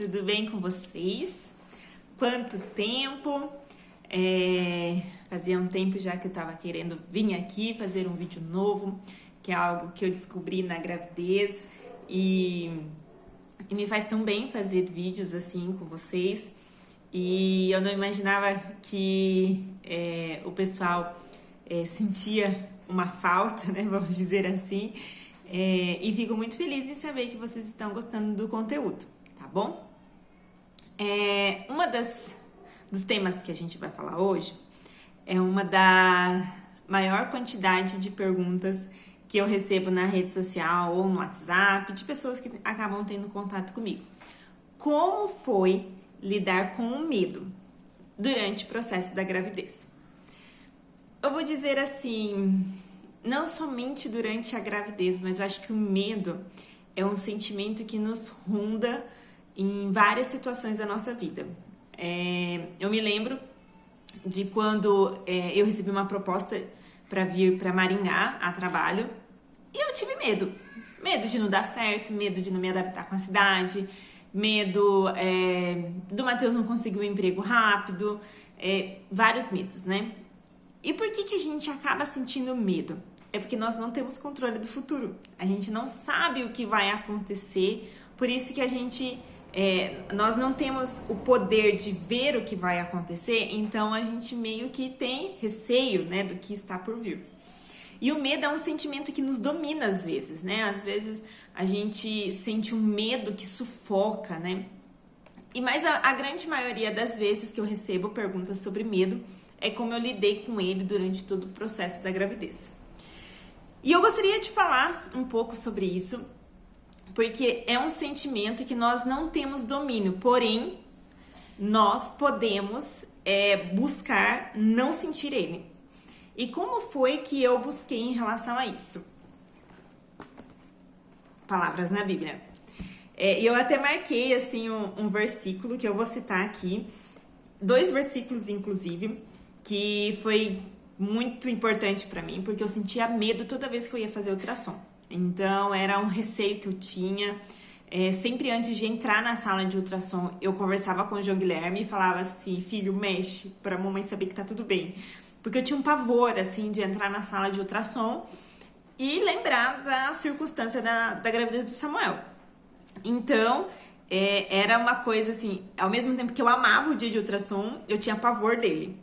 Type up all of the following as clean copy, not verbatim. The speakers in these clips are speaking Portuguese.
tudo bem com vocês? Quanto tempo? Fazia um tempo já que eu tava querendo vir aqui fazer um vídeo novo, que é algo que eu descobri na gravidez e me faz tão bem fazer vídeos assim com vocês. E eu não imaginava que o pessoal sentia uma falta, né, vamos dizer assim. E fico muito feliz em saber que vocês estão gostando do conteúdo, tá bom? Dos temas que a gente vai falar hoje é uma da maior quantidade de perguntas que eu recebo na rede social ou no WhatsApp de pessoas que acabam tendo contato comigo. Como foi lidar com o medo durante o processo da gravidez? Eu vou dizer assim, não somente durante a gravidez, mas eu acho que o medo é um sentimento que nos ronda em várias situações da nossa vida. Eu me lembro de quando eu recebi uma proposta para vir para Maringá a trabalho e eu tive medo. Medo de não dar certo, medo de não me adaptar com a cidade, medo do Matheus não conseguir um emprego rápido, vários medos, né? E por que a gente acaba sentindo medo? É porque nós não temos controle do futuro. A gente não sabe o que vai acontecer, por isso que nós não temos o poder de ver o que vai acontecer, então a gente meio que tem receio, né, do que está por vir. E o medo é um sentimento que nos domina às vezes, né? Às vezes a gente sente um medo que sufoca, né? Mas a grande maioria das vezes que eu recebo perguntas sobre medo é como eu lidei com ele durante todo o processo da gravidez. E eu gostaria de falar um pouco sobre isso, porque é um sentimento que nós não temos domínio, porém, nós podemos buscar não sentir ele. E como foi que eu busquei em relação a isso? Palavras na Bíblia. Eu até marquei assim um versículo que eu vou citar aqui, 2 versículos inclusive, que foi muito importante para mim, porque eu sentia medo toda vez que eu ia fazer ultrassom. Então, era um receio que eu tinha. Sempre antes de entrar na sala de ultrassom, eu conversava com o João Guilherme e falava assim, filho, mexe, pra mamãe saber que tá tudo bem. Porque eu tinha um pavor, assim, de entrar na sala de ultrassom e lembrar da circunstância da gravidez do Samuel. Então, era uma coisa assim, ao mesmo tempo que eu amava o dia de ultrassom, eu tinha pavor dele.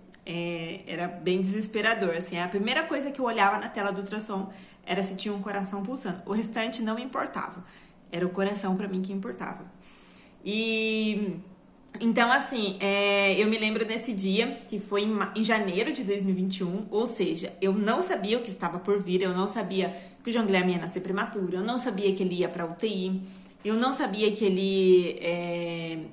Era bem desesperador, assim. A primeira coisa que eu olhava na tela do ultrassom era se tinha um coração pulsando. O restante não me importava. Era o coração pra mim que importava. Então, assim, eu me lembro desse dia, que foi em janeiro de 2021, ou seja, eu não sabia o que estava por vir, eu não sabia que o João Guilherme ia nascer prematuro, eu não sabia que ele ia pra UTI, eu não sabia que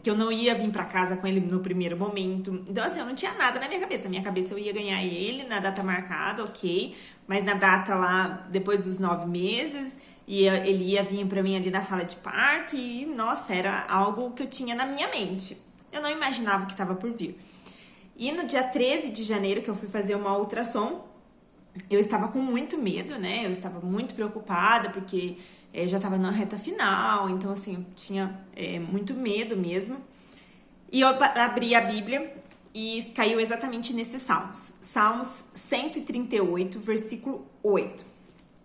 eu não ia vir pra casa com ele no primeiro momento. Então, assim, eu não tinha nada na minha cabeça. Na minha cabeça eu ia ganhar ele na data marcada, ok, mas na data lá, depois dos 9 meses, e ele ia vir pra mim ali na sala de parto e, nossa, era algo que eu tinha na minha mente. Eu não imaginava o que estava por vir. E no dia 13 de janeiro, que eu fui fazer uma ultrassom, eu estava com muito medo, né? Eu estava muito preocupada, porque já estava na reta final, então, assim, eu tinha muito medo mesmo. E eu abri a Bíblia e caiu exatamente nesses salmos. Salmos 138, versículo 8.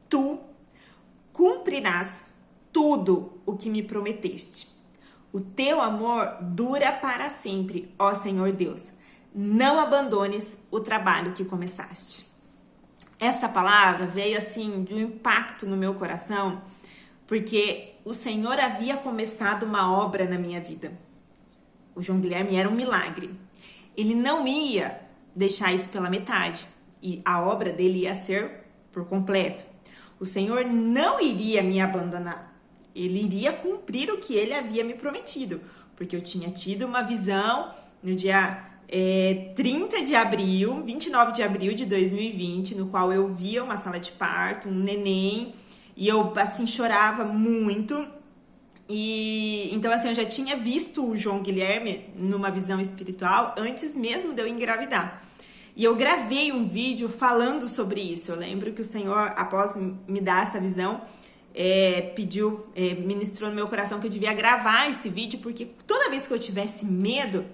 Tu cumprirás tudo o que me prometeste. O teu amor dura para sempre, ó Senhor Deus. Não abandones o trabalho que começaste. Essa palavra veio assim de um impacto no meu coração, porque o Senhor havia começado uma obra na minha vida. O João Guilherme era um milagre. Ele não ia deixar isso pela metade, e a obra dele ia ser por completo. O Senhor não iria me abandonar. Ele iria cumprir o que ele havia me prometido, porque eu tinha tido uma visão no dia 30 de abril, 29 de abril de 2020, no qual eu via uma sala de parto, um neném, e eu, assim, chorava muito. Então, assim, eu já tinha visto o João Guilherme numa visão espiritual antes mesmo de eu engravidar. E eu gravei um vídeo falando sobre isso. Eu lembro que o Senhor, após me dar essa visão, ministrou no meu coração que eu devia gravar esse vídeo, porque toda vez que eu tivesse medo,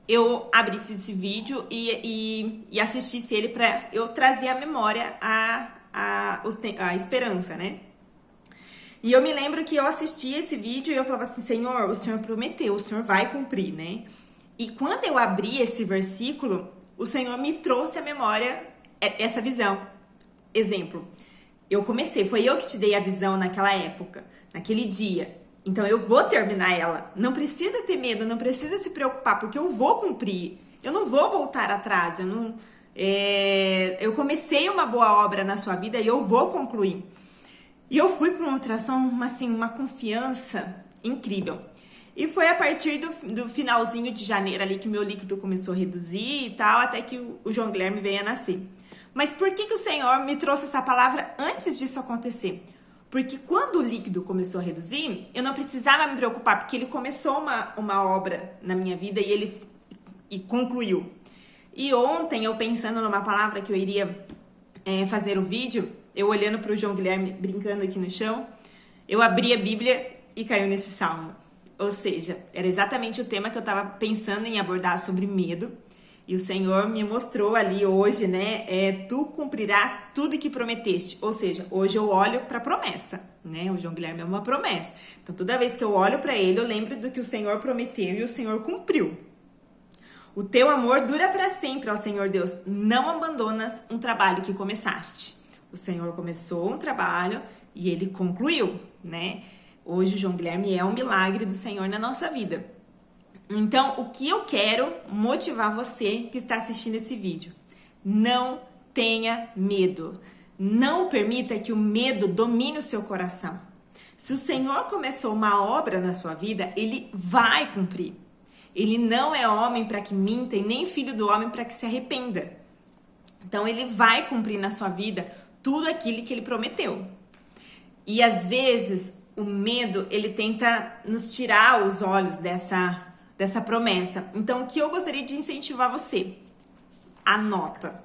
eu abrisse esse vídeo e assistisse ele para eu trazer à memória a esperança, né? E eu me lembro que eu assistia esse vídeo e eu falava assim, Senhor, o Senhor prometeu, o Senhor vai cumprir, né? E quando eu abri esse versículo, o Senhor me trouxe à memória essa visão. Exemplo, foi eu que te dei a visão naquela época, naquele dia. Então eu vou terminar ela. Não precisa ter medo, não precisa se preocupar, porque eu vou cumprir. Eu não vou voltar atrás. Eu comecei uma boa obra na sua vida e eu vou concluir. E eu fui para uma ultrassom, uma confiança incrível. E foi a partir do finalzinho de janeiro ali que o meu líquido começou a reduzir e tal, até que o João Guilherme veio a nascer. Mas por que o Senhor me trouxe essa palavra antes disso acontecer? Porque quando o líquido começou a reduzir, eu não precisava me preocupar, porque ele começou uma obra na minha vida e concluiu. E ontem, eu pensando numa palavra que eu iria fazer o vídeo, eu olhando para o João Guilherme brincando aqui no chão, eu abri a Bíblia e caiu nesse salmo. Ou seja, era exatamente o tema que eu estava pensando em abordar sobre medo. E o Senhor me mostrou ali hoje, né? Tu cumprirás tudo que prometeste. Ou seja, hoje eu olho para a promessa, né? O João Guilherme é uma promessa. Então, toda vez que eu olho para ele, eu lembro do que o Senhor prometeu e o Senhor cumpriu. O teu amor dura para sempre, ó Senhor Deus. Não abandonas um trabalho que começaste. O Senhor começou um trabalho e ele concluiu, né? Hoje o João Guilherme é um milagre do Senhor na nossa vida. Então, o que eu quero motivar você que está assistindo esse vídeo? Não tenha medo. Não permita que o medo domine o seu coração. Se o Senhor começou uma obra na sua vida, ele vai cumprir. Ele não é homem para que minta e nem filho do homem para que se arrependa. Então, ele vai cumprir na sua vida tudo aquilo que ele prometeu. E às vezes, o medo, ele tenta nos tirar os olhos dessa promessa. Então, o que eu gostaria de incentivar você? Anota.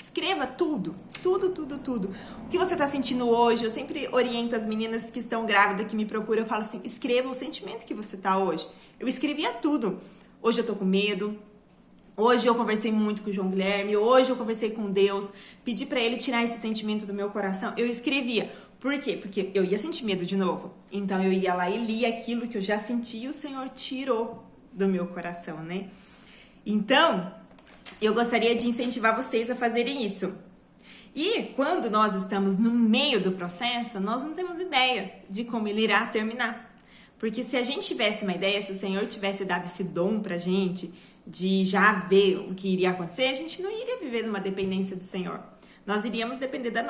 Escreva tudo. O que você está sentindo hoje? Eu sempre oriento as meninas que estão grávidas, que me procuram, eu falo assim, escreva o sentimento que você está hoje. Eu escrevia tudo. Hoje eu tô com medo. Hoje eu conversei muito com o João Guilherme. Hoje eu conversei com Deus. Pedi para ele tirar esse sentimento do meu coração. Eu escrevia. Por quê? Porque eu ia sentir medo de novo. Então eu ia lá e lia aquilo que eu já senti e o Senhor tirou do meu coração, né? Então, eu gostaria de incentivar vocês a fazerem isso. E quando nós estamos no meio do processo, nós não temos ideia de como ele irá terminar. Porque se a gente tivesse uma ideia, se o Senhor tivesse dado esse dom pra gente de já ver o que iria acontecer, a gente não iria viver numa dependência do Senhor. Nós iríamos depender da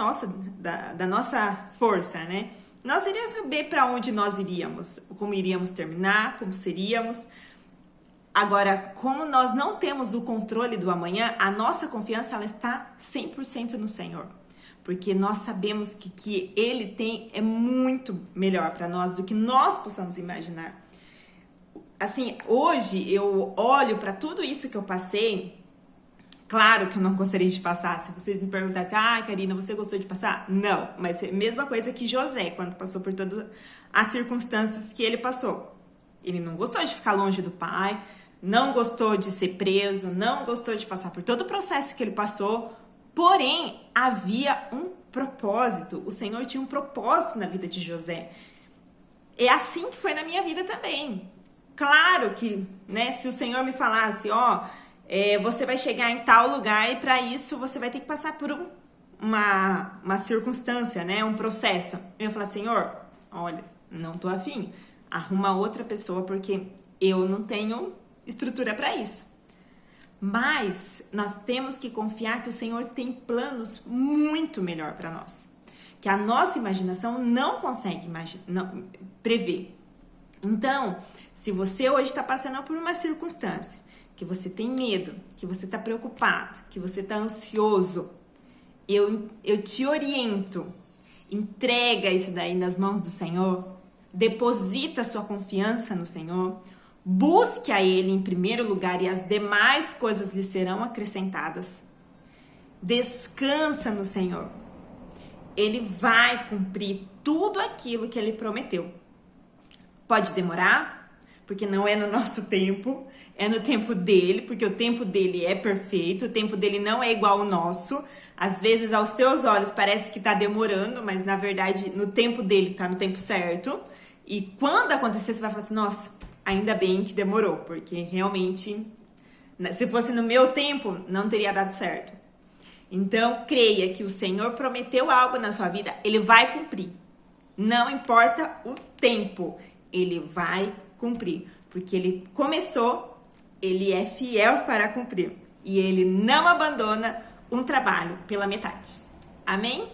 nossa força, né? Nós iríamos saber para onde nós iríamos, como iríamos terminar, como seríamos. Agora, como nós não temos o controle do amanhã, a nossa confiança ela está 100% no Senhor. Porque nós sabemos que o que Ele tem é muito melhor para nós do que nós possamos imaginar. Assim, hoje eu olho para tudo isso que eu passei. Claro que eu não gostaria de passar. Se vocês me perguntassem, Karina, você gostou de passar? Não, mas é a mesma coisa que José, quando passou por todas as circunstâncias que ele passou. Ele não gostou de ficar longe do pai, não gostou de ser preso, não gostou de passar por todo o processo que ele passou. Porém, havia um propósito. O Senhor tinha um propósito na vida de José. É assim que foi na minha vida também. Claro que, né, se o Senhor me falasse, você vai chegar em tal lugar e para isso você vai ter que passar por uma circunstância, né, um processo. Eu ia falar, Senhor, olha, não tô afim. Arruma outra pessoa porque eu não tenho estrutura para isso. Mas nós temos que confiar que o Senhor tem planos muito melhor para nós. Que a nossa imaginação não consegue prever. Então, se você hoje está passando por uma circunstância, que você tem medo, que você está preocupado, que você está ansioso, eu te oriento, entrega isso daí nas mãos do Senhor, deposita sua confiança no Senhor, busque a Ele em primeiro lugar e as demais coisas lhe serão acrescentadas. Descansa no Senhor. Ele vai cumprir tudo aquilo que ele prometeu. Pode demorar, porque não é no nosso tempo, é no tempo dele, porque o tempo dele é perfeito, o tempo dele não é igual ao nosso. Às vezes, aos seus olhos, parece que tá demorando, mas na verdade, no tempo dele, tá no tempo certo. E quando acontecer, você vai falar assim, nossa, ainda bem que demorou, porque realmente, se fosse no meu tempo, não teria dado certo. Então, creia que o Senhor prometeu algo na sua vida, Ele vai cumprir. Não importa o tempo, Ele vai cumprir. Porque Ele começou, Ele é fiel para cumprir. E Ele não abandona um trabalho pela metade. Amém?